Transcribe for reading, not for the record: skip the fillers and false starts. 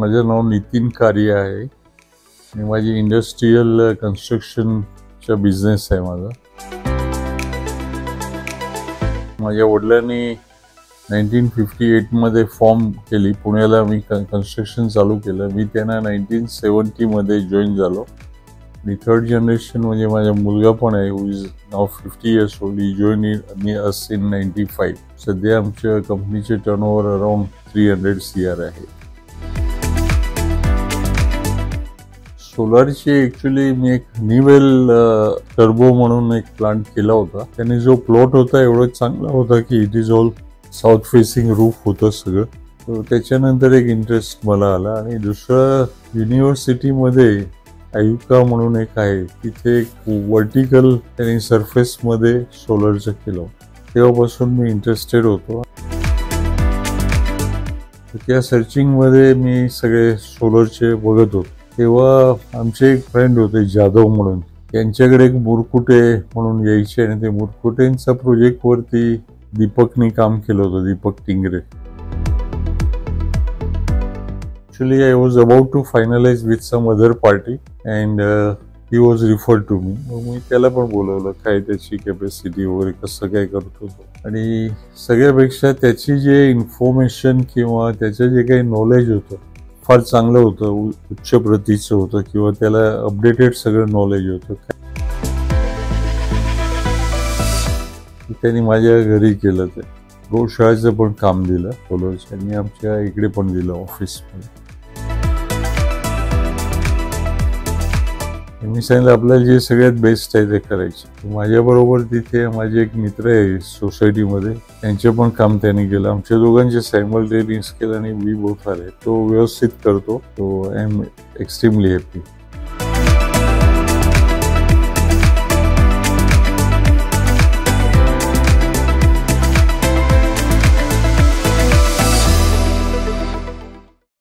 माझं नाव नितीन कार्य आहे आणि माझी इंडस्ट्रियल कन्स्ट्रक्शनचा बिझनेस आहे माझा. माझ्या वडिलांनी 1958 मध्ये फॉर्म केली. पुण्याला मी कन्स्ट्रक्शन चालू केलं. मी त्यांना 1970 मध्ये जॉईन झालो आणि थर्ड जनरेशन म्हणजे माझा मुलगा पण आहे, हु इज नाव 50 years old. He join me us in 95. सध्या आमच्या कंपनीचे टर्नओव्हर अराउंड 300 CR आहे. सोलारची ॲक्च्युली मी एक निवेल टर्बो म्हणून एक प्लांट केला होता. त्याने जो प्लॉट होता एवढा चांगला होता की it is all south facing roof होतं सगळं. तो त्याच्यानंतर एक इंटरेस्ट मला आला आणि दुसरं युनिव्हर्सिटीमध्ये आयुका म्हणून एक आहे, तिथे एक वर्टिकल त्यांनी सरफेसमध्ये सोलरचं केलं. तेव्हापासून मी इंटरेस्टेड होतो. त्या सर्चिंगमध्ये मी सगळे सोलरचे बघत होतो. तेव्हा आमचे एक फ्रेंड होते जाधव म्हणून, त्यांच्याकडे एक मुरकुटे म्हणून यायचे आणि ते मुरकुटेंच्या प्रोजेक्टवरती दीपकनी काम केलं होतं, Deepak Tingre. Actually, I was about to finalize with some other party and he was referred to me. मग मी त्याला पण बोलवलं, काय त्याची कॅपॅसिटी वगैरे कसं काय करतो तो. आणि सगळ्यापेक्षा त्याची जे इन्फॉर्मेशन किंवा त्याचं जे काही नॉलेज होतं फार चांगलं होतं, उच्च प्रतीचं होतं किंवा त्याला अपडेटेड सगळं नॉलेज होतं. त्यांनी माझ्या घरी केलं. ते गोशाळेचं पण काम दिलं सोलरचं आणि आमच्या इकडे पण दिलं ऑफिसमध्ये. मी सांगितलं आपल्याला जे सगळ्यात बेस्ट आहे ते करायचे. माझ्याबरोबर तिथे माझे एक मित्र आहे सोसायटीमध्ये, त्यांचे पण काम त्यांनी केलं. आमच्या दोघांचे सायमल्टेनियस केलं आणि मी बोथ आले. तो व्यवस्थित करतो. तो आय एम एक्स्ट्रीमली हॅपी.